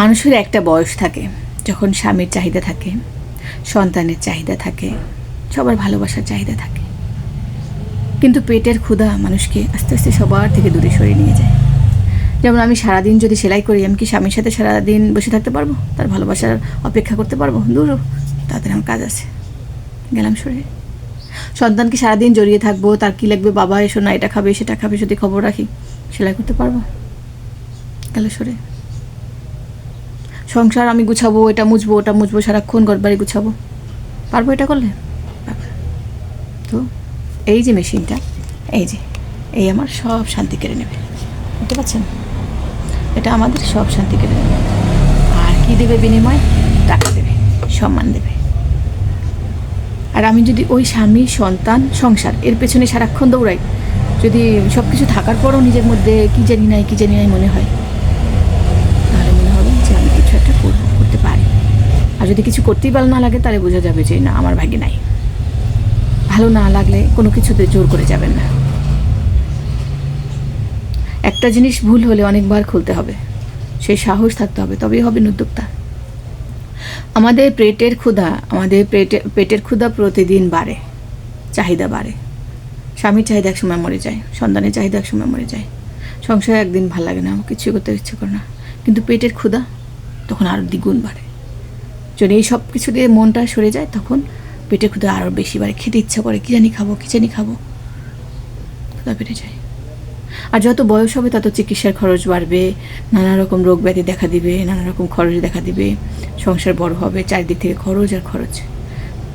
মানুষের একটা বয়স থাকে যখন স্বামীর চাহিদা থাকে, সন্তানের চাহিদা থাকে, সবার ভালোবাসার চাহিদা থাকে, কিন্তু পেটের ক্ষুধা মানুষকে আস্তে আস্তে সবার থেকে দূরে সরিয়ে নিয়ে যায়। যেমন আমি সারাদিন যদি সেলাই করি, আমি কি স্বামীর সাথে সারাদিন বসে থাকতে পারবো? তার ভালোবাসার অপেক্ষা করতে পারবো? দূর, তাদের আমার কাজ আছে, গেলাম সরে। সন্তানকে সারাদিন জড়িয়ে থাকবো, তার কী লাগবে, বাবা এসো না, এটা খাবে সেটা খাবে, যদি খবর রাখি, সেলাই করতে পারবো? গেল সরে। সংসার আমি গুছাবো, এটা মুছবো ওটা মুছবো, সারাক্ষণ ঘরবাড়ি গুছাবো, পারবো এটা করলে? তো এই যে মেশিনটা, এই আমার সব শান্তি কেড়ে নেবে, বুঝতে পারছেন? এটা আমাদের সব শান্তি কেড়ে নেবে। আর কি দেবে বিনিময়? টাকা দেবে, সম্মান দেবে। আর আমি যদি ওই স্বামী, সন্তান, সংসার এর পেছনে সারাক্ষণ দৌড়াই, যদি সব কিছু থাকার পরও নিজের মধ্যে কী জানি নাই মনে হয়, তাহলে মনে হবে যে আমি কিছু একটা করতে পারি। আর যদি কিছু করতেই ভালো না লাগে, তাহলে বোঝা যাবে যে না, আমার ভাগ্যে নাই। ভালো না লাগলে কোনো কিছুতে জোর করে যাবেন না। একটা জিনিস ভুল হলে অনেকবার খুলতে হবে, সেই সাহস থাকতে হবে, তবেই হবেন উদ্যোক্তা। আমাদের পেটের ক্ষুধা প্রতিদিন বাড়ে, চাহিদা বাড়ে। স্বামীর চাহিদা এক সময় মরে যায়, সন্তানের চাহিদা এক সময় মরে যায়, সংসারে একদিন ভালো লাগে না, কিছু করতে ইচ্ছে করে না। কিন্তু পেটের ক্ষুধা তখন আরও দ্বিগুণ বাড়ে। যদি এই সব কিছু দিয়ে মনটা সরে যায়, তখন পেটের ক্ষুধা আরও বেশি বাড়ে, খেতে ইচ্ছা করে, কী জানি খাবো, ক্ষুধা বেড়ে যায়। আর যত বয়স হবে তত চিকিৎসার খরচ বাড়বে, নানা রকম রোগ ব্যাধি দেখা দিবে, নানা রকম খরচ দেখা দিবে, সংসার বড় হবে, চারিদিক থেকে খরচ আর খরচ।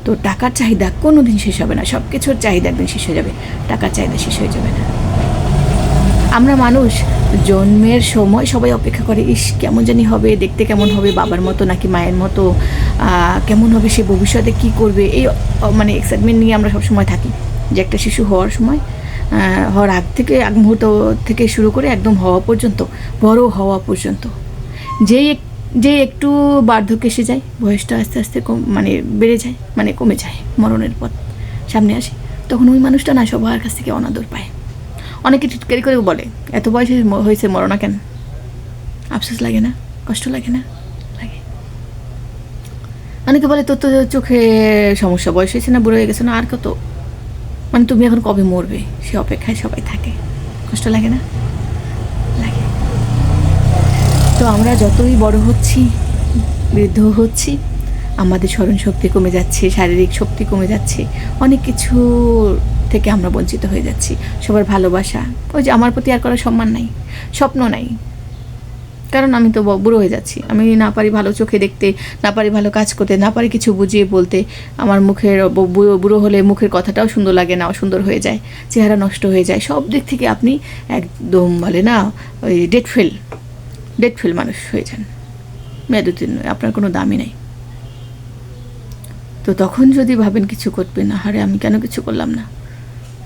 তো টাকার চাহিদা কোনো দিন শেষ হবে না, সব কিছুর চাহিদা একদিন শেষ হয়ে যাবে, টাকার চাহিদা শেষ হয়ে যাবে না। আমরা মানুষ জন্মের সময় সবাই অপেক্ষা করে, ইস কেমন জানি হবে, দেখতে কেমন হবে, বাবার মতো নাকি মায়ের মতো, কেমন হবে সে, ভবিষ্যতে কী করবে, এই মানে এক্সাইটমেন্ট নিয়ে আমরা সবসময় থাকি। যে একটা শিশু হওয়ার সময়, হওয়ার আগ মুহূর্ত থেকে শুরু করে একদম হওয়া পর্যন্ত, বড় হওয়া পর্যন্ত, যে একটু বার্ধক্য এসে যায়, বয়সটা আস্তে আস্তে বেড়ে যায়, কমে যায়, মরণের পথ সামনে আসে, তখন ওই মানুষটা না সবার কাছ থেকে অনাদর পায়। অনেকে টিটকারি করে বলে, এত বয়সে হয়েছে মরো না কেন? আফসোস লাগে না? কষ্ট লাগে না? লাগে। অনেকে বলে তোর তো চোখে সমস্যা, বয়স হয়েছে না, বুড়ো হয়ে গেছে না, আর কত, তুমি এখন কবে মরবে সে অপেক্ষায় সবাই থাকে। কষ্ট লাগে না? লাগে। তো আমরা যতই বড় হচ্ছি, বৃদ্ধ হচ্ছি, আমাদের স্মরণ শক্তি কমে যাচ্ছে, শারীরিক শক্তি কমে যাচ্ছে, অনেক কিছু থেকে আমরা বঞ্চিত হয়ে যাচ্ছি। সবার ভালোবাসা, ওই যে আমার প্রতি আর করার সম্মান নাই, স্বপ্ন নাই, কারণ আমি তো বুড়ো হয়ে যাচ্ছি। আমি না পারি ভালো চোখে দেখতে, না পারি ভালো কাজ করতে, না পারি কিছু বুঝিয়ে বলতে। আমার বুড়ো হলে মুখের কথাটাও সুন্দর লাগে না, অসুন্দর হয়ে যায়, চেহারা নষ্ট হয়ে যায়, সব দিক থেকে আপনি একদম বলে না ওই ডেড ফেল মানুষ হয়ে যান, মেয়াদোত্তীর্ণ, আপনার কোনো দামই নাই। তো তখন যদি ভাবেন কিছু করবেন, আরে আমি কেন কিছু করলাম না,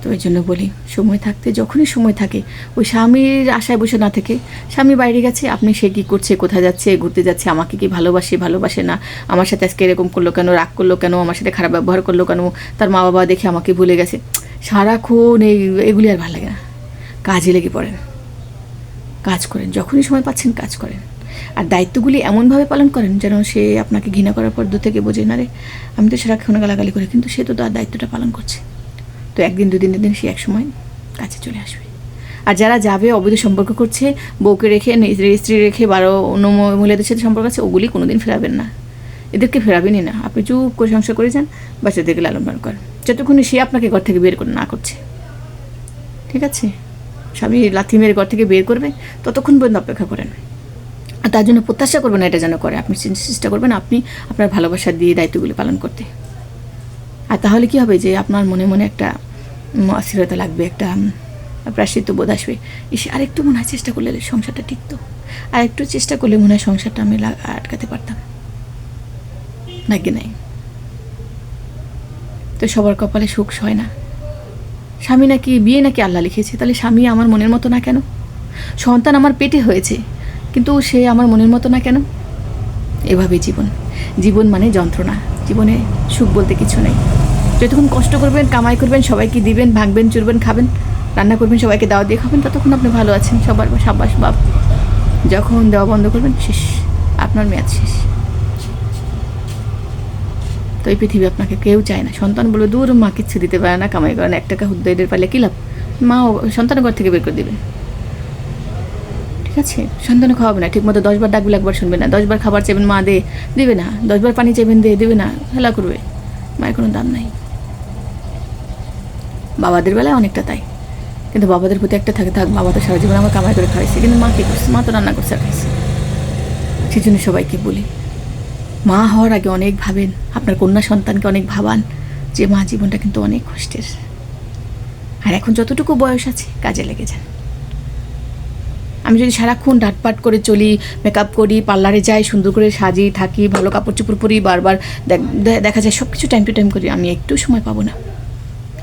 তো এই জন্য বলি, সময় থাকতে, যখনই সময় থাকে, ওই স্বামীর আশায় বসে না থেকে, স্বামী বাইরে গেছে, আপনি সে কী করছে, কোথায় যাচ্ছে, ঘুরতে যাচ্ছে, আমাকে কি ভালোবাসে না, আমার সাথে আজকে এরকম করলো কেন, রাগ করলো কেন, আমার সাথে খারাপ ব্যবহার করলো কেন, তার মা বাবা দেখে আমাকে ভুলে গেছে, সারাক্ষণ এগুলি আর ভালো লাগে না। কাজে লেগে পড়েন, কাজ করেন, যখনই সময় পাচ্ছেন কাজ করেন, আর দায়িত্বগুলি এমনভাবে পালন করেন যেন সে আপনাকে ঘৃণা করার পর দূর থেকে বোঝে, না রে আমি তো সারাক্ষণ গালাগালি করি, কিন্তু সে তো তার দায়িত্বটা পালন করছে। তো একদিন দুদিন সে একসময় কাছে চলে আসবে। আর যারা যাবে, অবৈধ সম্পর্ক করছে, বউকে রেখে, স্ত্রী রেখে, অন্য মহিলাদের সাথে সম্পর্ক আছে, ওগুলি কোনোদিন ফেরাবেন না, এদেরকে ফেরাবেনই না। আপনি চুপ করে সংসার করে যান, বাচ্চাদেরকে লালন পালন করেন, যতক্ষণে সে আপনাকে ঘর থেকে বের করে না করছে, ঠিক আছে? স্বামী লাথি মেরে ঘর থেকে বের করবে, ততক্ষণ পর্যন্ত অপেক্ষা করেন। আর তার জন্য প্রত্যাশা করবেন না এটা যেন করে, আপনি চেষ্টা করবেন আপনি আপনার ভালোবাসা দিয়ে দায়িত্বগুলি পালন করতে। আর তাহলে কি হবে, যে আপনার মনে মনে একটা অস্থিরতা লাগবে, একটা প্রায়শ্চিত্ত বোধ আসবে, আরেকটু মনে হয় চেষ্টা করলে সংসারটা টিকতো, আর একটু চেষ্টা করলে মনে হয় সংসারটা আমি আটকাতে পারতাম। ভাগ্যে নাই। তো সবার কপালে সুখ হয় না। স্বামী নাকি, বিয়ে নাকি আল্লাহ লিখেছে, তাহলে স্বামী আমার মনের মতো না কেন? সন্তান আমার পেটে হয়েছে, কিন্তু সে আমার মনের মতো না কেন? এভাবে জীবন মানে যন্ত্রণা, জীবনে সুখ বলতে কিছু নেই। যতক্ষণ কষ্ট করবেন, কামাই করবেন, সবাইকে দিবেন, ভাঙবেন, চুরবেন, খাবেন, রান্না করবেন, সবাইকে দাওয়া দিয়ে খাবেন, ততক্ষণ আপনি ভালো আছেন, সবার সাব্বাস বাপ। যখন দেওয়া বন্ধ করবেন, শেষ, আপনার মেয়াদ শেষ। তো এই পৃথিবী আপনাকে কেউ চায় না। সন্তান বলবে দূর মা কিচ্ছু দিতে পারে না, কামাই করে না, 1 টাকা হুদ্দাইদের পারলে কী লাভ, মা সন্তানের ঘর থেকে বের করে দেবে। ঠিক আছে, সন্তান খাওয়াবে না ঠিক মতো, 10 বার ডাকবে 1 বার শুনবে না, 10 বার খাবার চাইবেন মা দে, দেবে না, 10 বার পানি চাইবেন দেবে না, হেলা করবে। মায়ের কোনো দাম নাই। বাবাদের বেলায় অনেকটা তাই, কিন্তু বাবাদের প্রতি একটা থাকে, থাক বাবা তো সারা জীবন আমার কামাই করে খাওয়াইছে, কিন্তু মা কী করছে, মা তো রান্না করছে আর খাইছে। সেই জন্য সবাইকে বলি, মা হওয়ার আগে অনেক ভাবেন, আপনার কন্যা সন্তানকে অনেক ভাবান যে মা জীবনটা কিন্তু অনেক কষ্টের। আর এখন যতটুকু বয়স আছে কাজে লেগে যান। আমি যদি সারাক্ষণ ডাটপাট করে চলি, মেকআপ করি, পার্লারে যাই, সুন্দর করে সাজি থাকি, ভালো কাপড় চোপড় পরি, বারবার দেখা যায় সব কিছু টাইম টু টাইম করি, আমি একটু সময় পাবো না।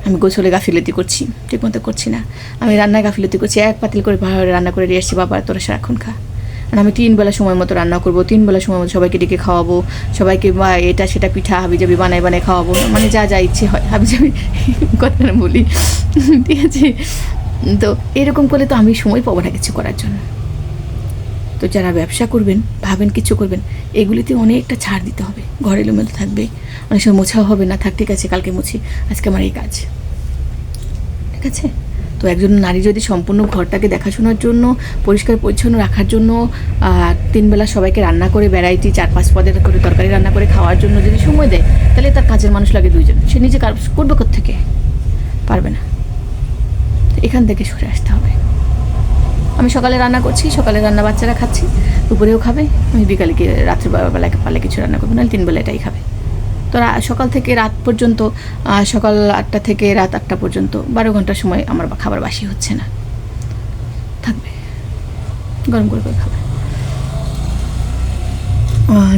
আমি গোসলে গাফিলতি করছি, ঠিকমতো করছি না। আমি রান্নায় গাফিলতি করছি, 1 পাতিল করে ভালো রান্না করে দিয়ে আসছি, বাবা তোরা সারাক্ষণ খা। আর আমি 3 বেলা সময় মতো রান্না করবো, 3 বেলা সময় মতো সবাইকে ডেকে খাওয়াবো, সবাইকে এটা সেটা পিঠা হাবিজাবি বানাই খাওয়াবো, মানে যা ইচ্ছে হয় হাবিজাবি কথা না বলি, ঠিক আছে। তো এরকম করলে তো আমি সময় পাবো না কিছু করার জন্য। তো যারা ব্যবসা করবেন, ভাবেন কিছু করবেন, এগুলিতে অনেকটা ছাড় দিতে হবে। ঘর এলোমেলো থাকবে, অনেক সময় মোছাও হবে না, থাক ঠিক আছে কালকে মুছি, আজকে আমার এই কাজ, ঠিক আছে। তো একজন নারী যদি সম্পূর্ণ ঘরটাকে দেখাশোনার জন্য, পরিষ্কার পরিচ্ছন্ন রাখার জন্য, 3 বেলা সবাইকে রান্না করে ভ্যারাইটি 4-5 পদের করে তরকারি রান্না করে খাওয়ার জন্য যদি সময় দেয়, তাহলে তার কাজের মানুষ লাগে 2 জন। সে নিজে কাজ করবে কোত্থেকে, পারবে না। এখান থেকে সরে আসতে হবে। আমি সকালে রান্না করছি, সকালে রান্না বাচ্চারা খাচ্ছি, দুপুরেও খাবে, আমি বিকালে গিয়ে রাত্রে বেলায় পারলে কিছু রান্না করবো, নাহলে 3 বেলা এটাই খাবে। তো সকাল থেকে রাত পর্যন্ত, সকাল 8টা থেকে রাত 8টা পর্যন্ত 12 ঘন্টার সময় আমার খাবার বাসি হচ্ছে না, থাকবে, গরম করে খাবে।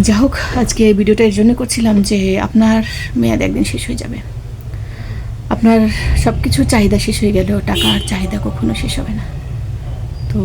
যা হোক, আজকে এই ভিডিওটা এর জন্য করছিলাম যে আপনার মেয়াদ একদিন শেষ হয়ে যাবে। আপনার সব কিছু চাহিদা শেষ হয়ে গেলেও টাকার চাহিদা কখনো শেষ হবে না। তো